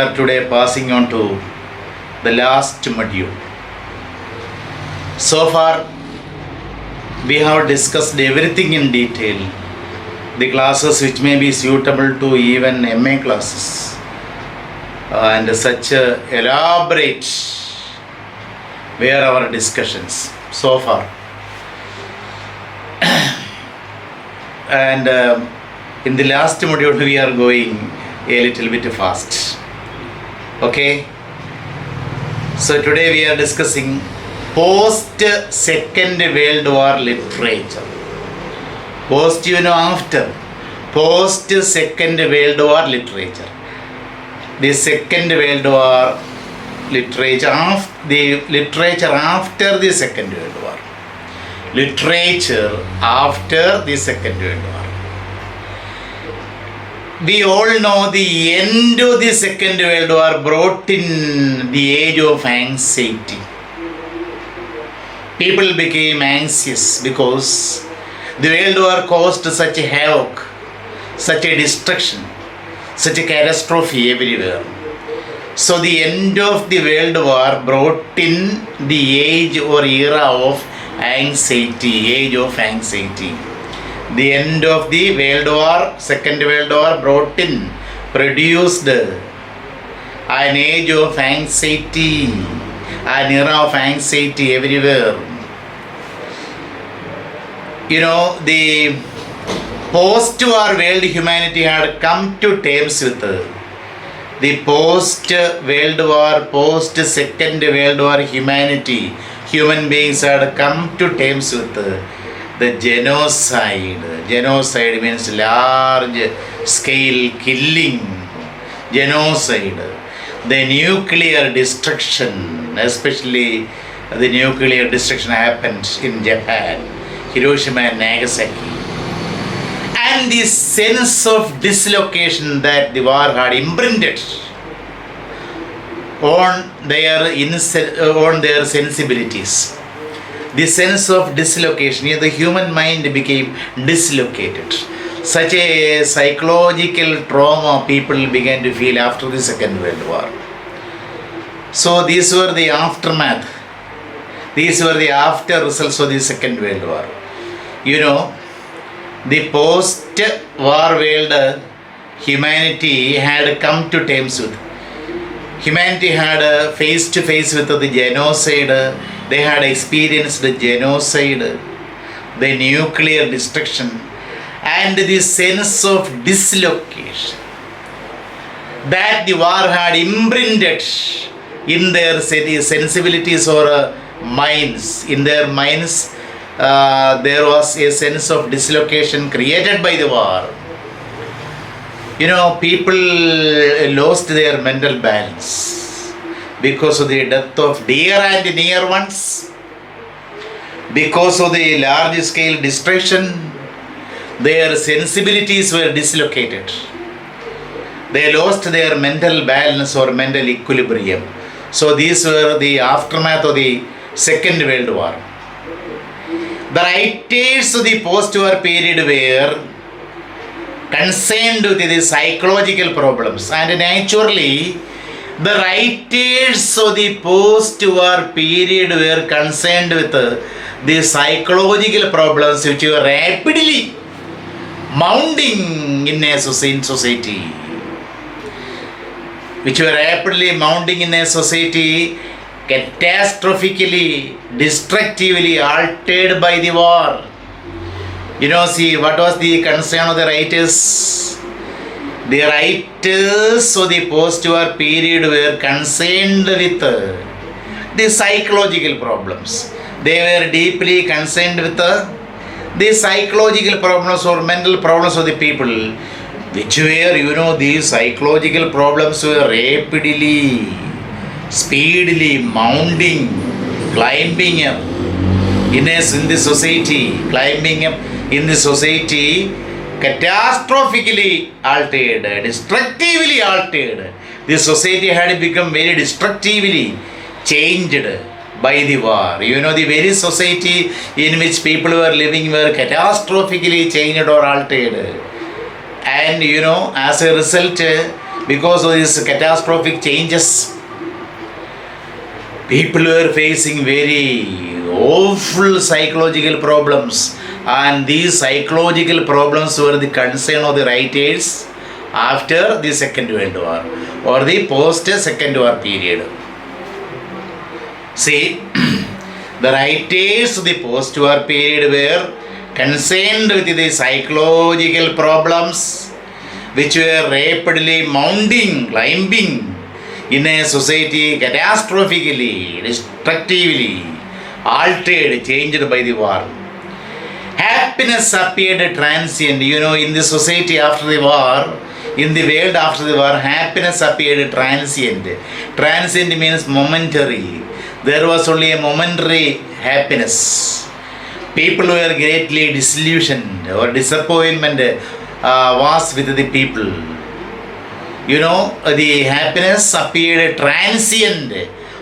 are today passing on to the last module. So far, we have discussed everything in detail, the classes which may be suitable to even MA classes, and such elaborate were our discussions so far. And in the last module, we are going a little bit fast. Okay, so today we are discussing post-Second World War literature. Post, after. Post-Second World War literature. The Second World War literature, the literature after the Second World War. Literature after the Second World War. We all know the end of the Second World War brought in the age of anxiety. People became anxious because the World War caused such a havoc, such a destruction, such a catastrophe everywhere. So the end of the World War brought in the age or era of anxiety, age of anxiety. The end of the World War, Second World War produced an age of anxiety, an era of anxiety everywhere. The post-war world humanity had come to terms with the post-World War, post-Second World War humanity. Human beings had come to terms with the genocide. Genocide means large scale killing. Genocide. The nuclear destruction, especially the nuclear destruction happened in Japan, Hiroshima and Nagasaki. And the sense of dislocation that the war had imprinted on their sensibilities. The sense of dislocation, the human mind became dislocated. Such a psychological trauma people began to feel after the Second World War. So these were the aftermath. These were the after results of the Second World War. The post-war world humanity had come to terms with. Humanity had face to face with the genocide. They had experienced the genocide, the nuclear destruction, and the sense of dislocation that the war had imprinted in their sensibilities or minds. In their minds, there was a sense of dislocation created by the war. People lost their mental balance because of the death of dear and near ones, because of the large scale destruction. Their sensibilities were dislocated. They lost their mental balance or mental equilibrium. So these were the aftermath of the Second World War. The writers of the post-war period were concerned with the psychological problems, and naturally the writers of the post-war period were concerned with the psychological problems which were rapidly mounting in a society. Catastrophically, destructively altered by the war. What was the concern of the writers? The writers of the post-war period were concerned with the psychological problems. They were deeply concerned with the psychological problems or mental problems of the people, which were, these psychological problems were rapidly, speedily mounting, climbing up in the society, catastrophically altered, destructively altered. The society had become very destructively changed by the war. The very society in which people were living were catastrophically changed or altered. And as a result, because of these catastrophic changes, people were facing very awful psychological problems, and these psychological problems were the concern of the writers after the Second World War or the post-Second War period. See, the writers of the post-war period were concerned with the psychological problems which were rapidly mounting, climbing in a society catastrophically, destructively altered, changed by the war. Happiness appeared transient. In the society after the war, in the world after the war, happiness appeared transient. Transient means momentary. There was only a momentary happiness. People were greatly disillusioned, or disappointment was with the people. The happiness appeared transient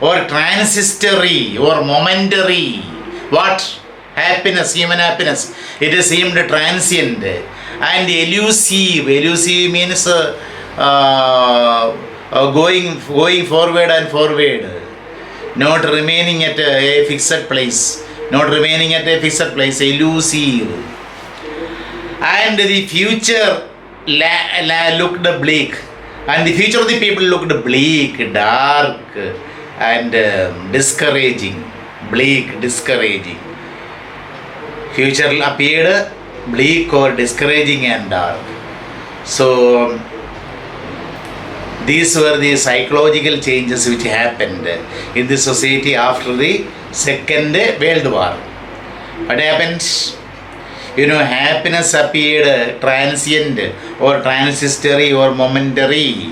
or transitory or momentary. What? Happiness, human happiness. It seemed transient and elusive. Elusive means going forward and forward, not remaining at a fixed place. Not remaining at a fixed place, elusive. And the future looked bleak. And the future of the people looked bleak, dark, and discouraging. Bleak, discouraging. Future appeared bleak or discouraging and dark. So, these were the psychological changes which happened in the society after the Second World War. What happened? Happiness appeared transient or transitory or momentary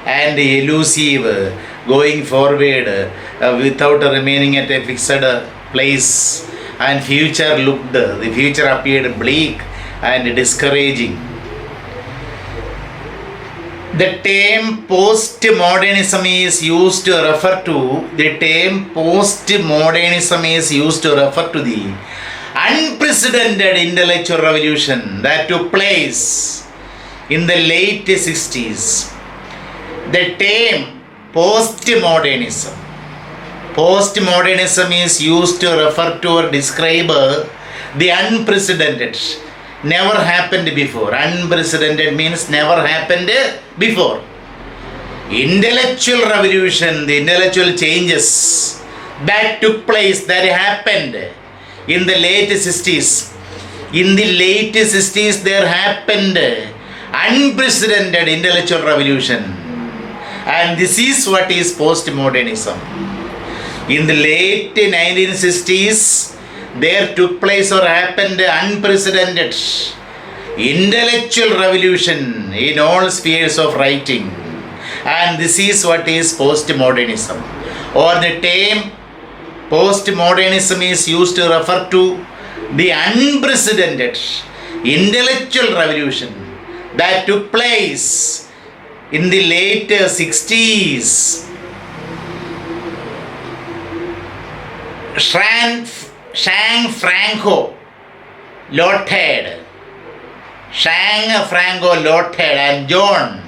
and elusive, going forward without remaining at a fixed place. And the future appeared bleak and discouraging. The term post-modernism is used to refer to the unprecedented intellectual revolution that took place in the late 60s. The term Post-modernism is used to refer to or describe the unprecedented, never happened before. Unprecedented means never happened before. Intellectual revolution, the intellectual changes that took place, that happened in the late 60s. In the late 60s, there happened unprecedented intellectual revolution. And this is what is post-modernism. In the late 1960s, there took place or happened unprecedented intellectual revolution in all spheres of writing. And this is what is post-modernism. Or the term post-modernism is used to refer to the unprecedented intellectual revolution that took place in the late 60s. Franco Lotted and John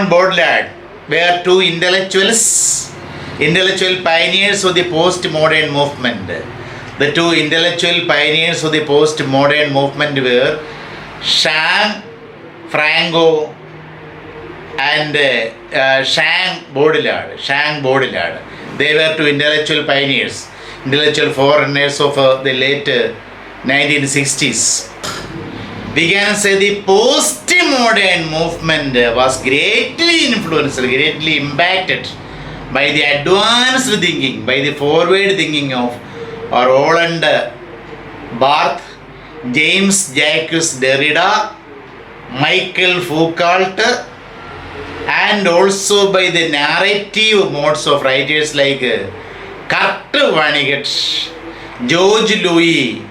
Baudrillard were two intellectual pioneers of the post-modern movement. The two intellectual pioneers of the post-modern movement were Franco and Baudrillard. They were two intellectual pioneers, intellectual forerunners of the late 1960s. We can say the post-modern movement was greatly influenced, greatly impacted by the advanced thinking, by the forward thinking of Roland Barthes, James Jacques Derrida, Michel Foucault, and also by the narrative modes of writers like Kurt Vonnegut, George Louis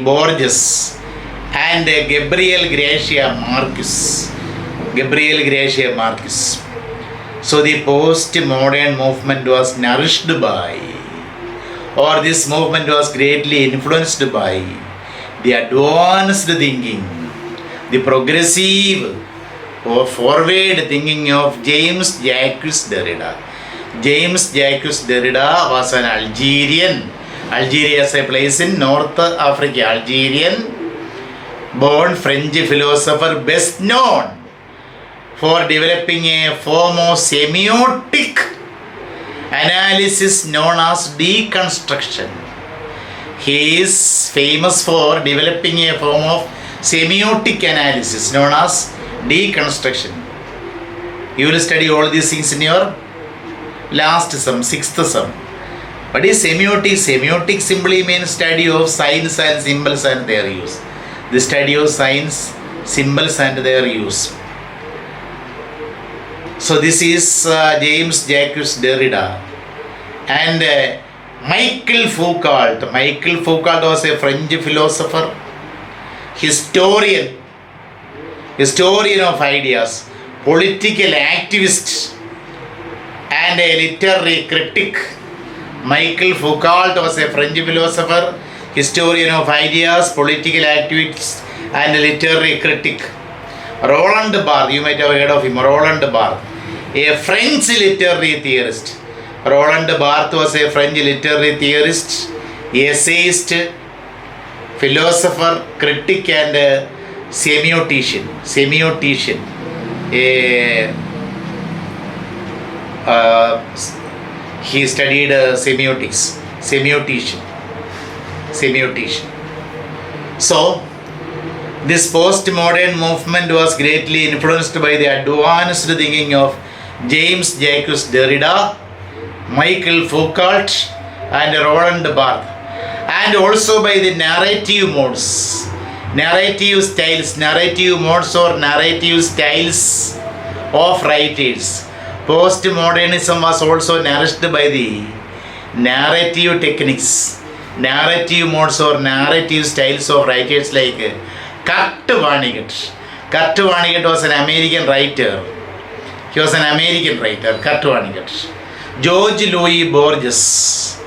Borges, and Gabriel Garcia Marquez. So the post-modern movement was nourished by, or this movement was greatly influenced by the advanced thinking the progressive or forward thinking of James Jacques Derrida. James Jacques Derrida was an Algerian. Algeria is a place in North Africa. Algerian born French philosopher, best known for developing a form of semiotic analysis known as deconstruction. He is famous for developing a form of semiotic analysis known as deconstruction. You will study all these things in your last sum, sixth sum. What is semiotic? Semiotic simply means study of signs and symbols and their use. The study of signs, symbols and their use. So this is James Jacques Derrida. And Michel Foucault. Michel Foucault was a French philosopher, historian of ideas, political activist and a literary critic. Michel Foucault was a French philosopher, historian of ideas, political activist and a literary critic. Roland Barthes, you might have heard of him. Roland Barthes, a French literary theorist. Roland Barthes was a French literary theorist, essayist, philosopher, critic and semiotician. He studied semiotician. So, this postmodern movement was greatly influenced by the advanced thinking of James Jacques Derrida, Michel Foucault and Roland Barthes, and also by the narrative modes, narrative modes or narrative styles of writers. Postmodernism was also nourished by the narrative techniques, narrative modes or narrative styles of writers like Kurt Vonnegut. Kurt Vonnegut was an American writer. He was an American writer, Kurt Vonnegut. George Louis Borges.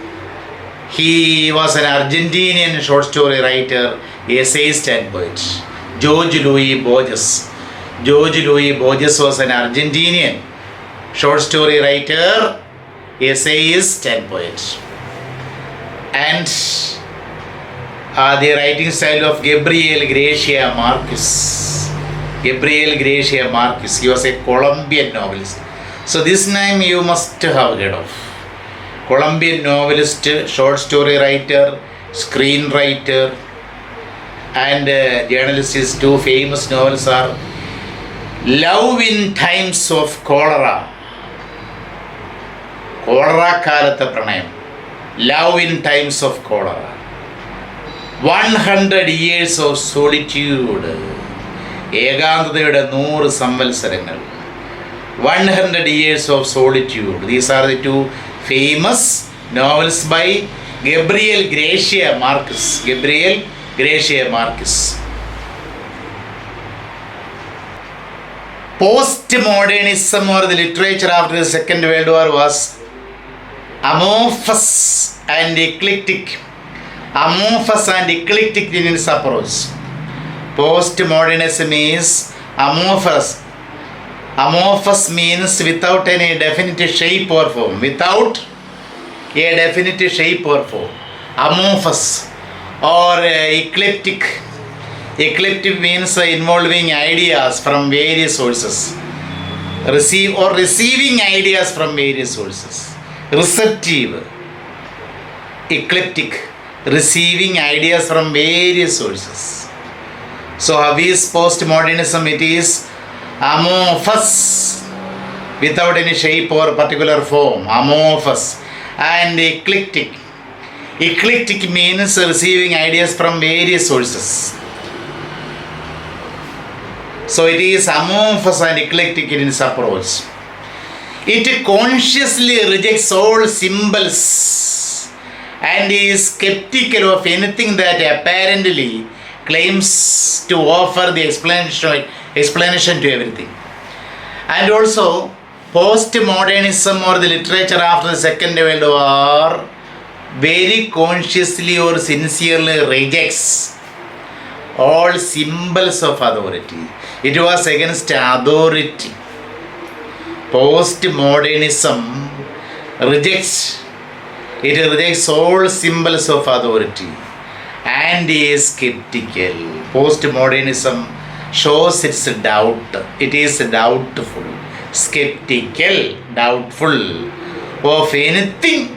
He was an Argentinian short story writer, essayist and poet. George Louis Borges. George Louis Borges was an Argentinian short story writer, essayist and poet. And the writing style of Gabriel Garcia Marquez. Gabriel Garcia Marquez. He was a Colombian novelist. So this name you must have heard of. Colombian novelist, short story writer, screenwriter and journalist. His two famous novels are Love in Times of Cholera. Cholera Kalatha Pranayam. Love in Times of Cholera. 100 Years of Solitude. ഏകാന്തതയുടെ 100 സംവത്സരങ്ങൾ. 100 Years of Solitude. These are the two famous novels by Gabriel Garcia Marquez. Gabriel Garcia Marquez. Postmodernism or the literature after the Second World War was amorphous and eclectic. Amorphous and eclectic in its approach. Postmodernism is amorphous. Amorphous means without any definite shape or form. Without a definite shape or form. Amorphous or eclectic. Eclectic means involving ideas from various sources. Receiving ideas from various sources. Receptive. Eclectic. Receiving ideas from various sources. So how is postmodernism? It is amorphous, without any shape or particular form. Amorphous and eclectic. Eclectic means receiving ideas from various sources. So it is amorphous and eclectic in its approach. It consciously rejects all symbols and is skeptical of anything that apparently claims to offer the explanation to everything. And also, postmodernism or the literature after the Second World War very consciously or sincerely rejects all symbols of authority. It was against authority. Postmodernism rejects all symbols of authority and is skeptical. Postmodernism shows its doubt. It is doubtful, skeptical, doubtful of anything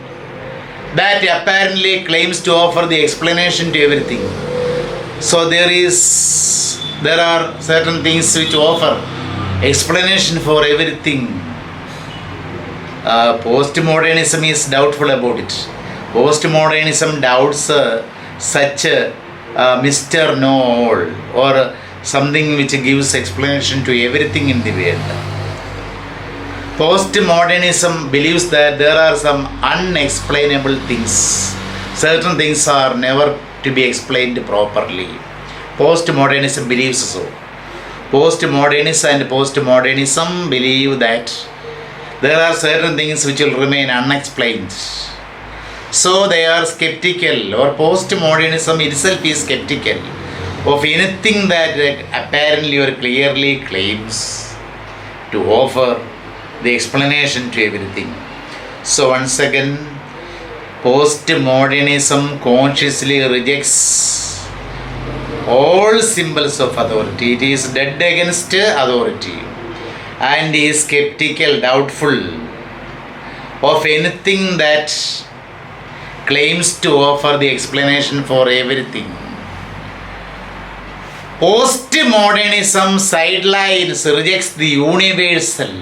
that apparently claims to offer the explanation to everything. So there are certain things which offer explanation for everything. Postmodernism is doubtful about it. Postmodernism doubts such Mr. Know-all or something which gives explanation to everything in the world. Postmodernism believes that there are some unexplainable things. Certain things are never to be explained properly. Postmodernism believes so. Postmodernists and postmodernism believe that there are certain things which will remain unexplained. So they are skeptical, or postmodernism itself is skeptical of anything that apparently or clearly claims to offer the explanation to everything. So once again, postmodernism consciously rejects all symbols of authority. It is dead against authority and is skeptical, doubtful of anything that claims to offer the explanation for everything. Postmodernism sidelines, rejects the universal.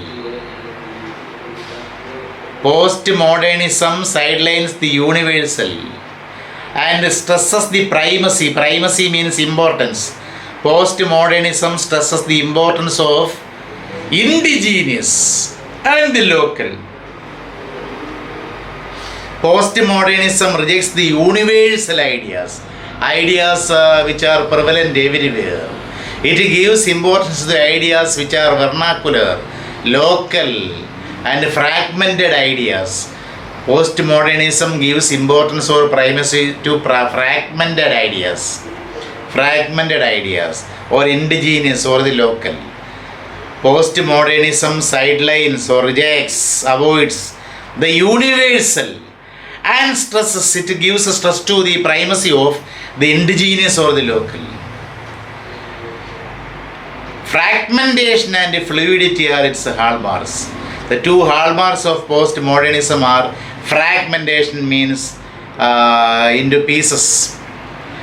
Postmodernism sidelines the universal and stresses the primacy. Primacy means importance. Postmodernism stresses the importance of indigenous and local. Postmodernism rejects the universal ideas which are prevalent everywhere. It gives importance to the ideas which are vernacular, local, and fragmented ideas. Postmodernism gives importance or primacy to fragmented ideas or indigenous or the local. Postmodernism sidelines or rejects, avoids the universal and stresses, it gives a stress to the primacy of the indigenous or the local. Fragmentation and fluidity are its hallmarks. The two hallmarks of postmodernism are fragmentation, means into pieces,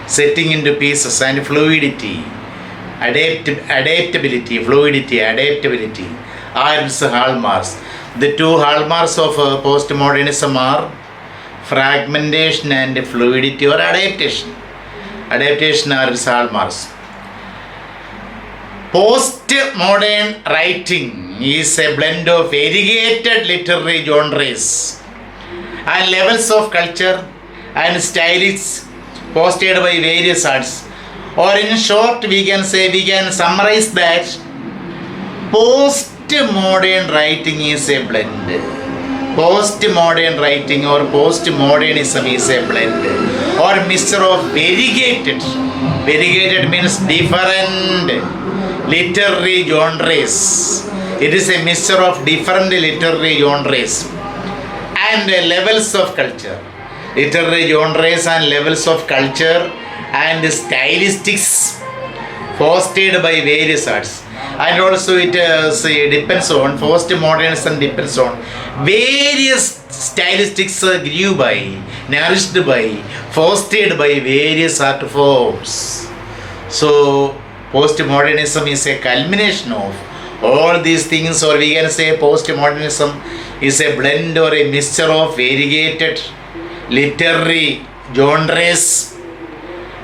setting into pieces, and fluidity, adaptability are its hallmarks. The two hallmarks of postmodernism are fragmentation and fluidity or adaptation. Adaptation are its hallmarks. Postmodern writing is a blend of variegated literary genres and levels of culture and styles posted by various arts. Or in short, we can summarize that postmodern writing is a blend. Postmodern writing or postmodernism is a blend or mixture of variegated means different literary genres. It is a mixture of different literary genres and levels of culture. Literary genres and levels of culture and stylistics fostered by various arts. And also it depends on, postmodernism depends on various stylistics grew by, nourished by, fostered by various art forms. So postmodernism is a culmination of all these things, or we can say postmodernism is a blend or a mixture of variegated literary genres,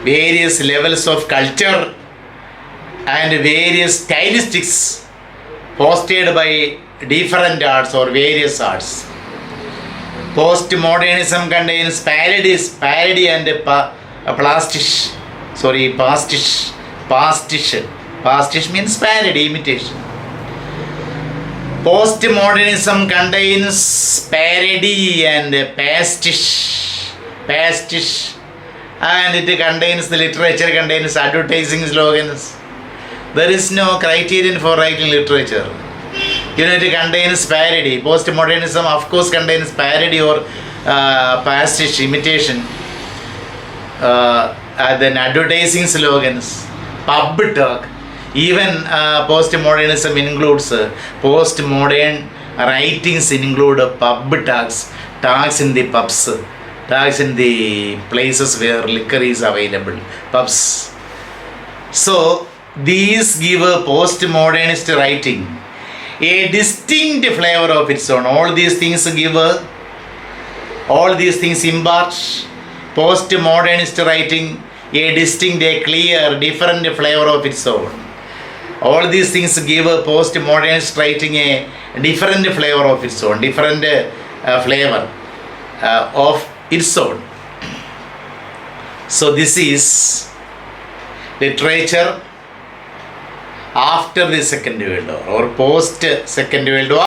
various levels of culture, and various stylistics fostered by different arts or various arts. Postmodernism contains parody and pastiche. Pastiche means parody, imitation. Postmodernism contains parody and pastiche and it contains, the literature contains advertising slogans. There is no criterion for writing literature. It contains parody. Postmodernism, of course, contains parody or pastiche, imitation. Then advertising slogans, pub talk. Even postmodernism includes postmodern writings include pub talks in the pubs, talks in the places where liquor is available, pubs. So these give a postmodernist writing a distinct flavor of its own. All these things impart postmodernist writing a distinct, a clear, different flavor of its own. All these things give a postmodernist writing a different flavor of its own, different flavor of its own. So this is literature after the Second World War or post Second World War.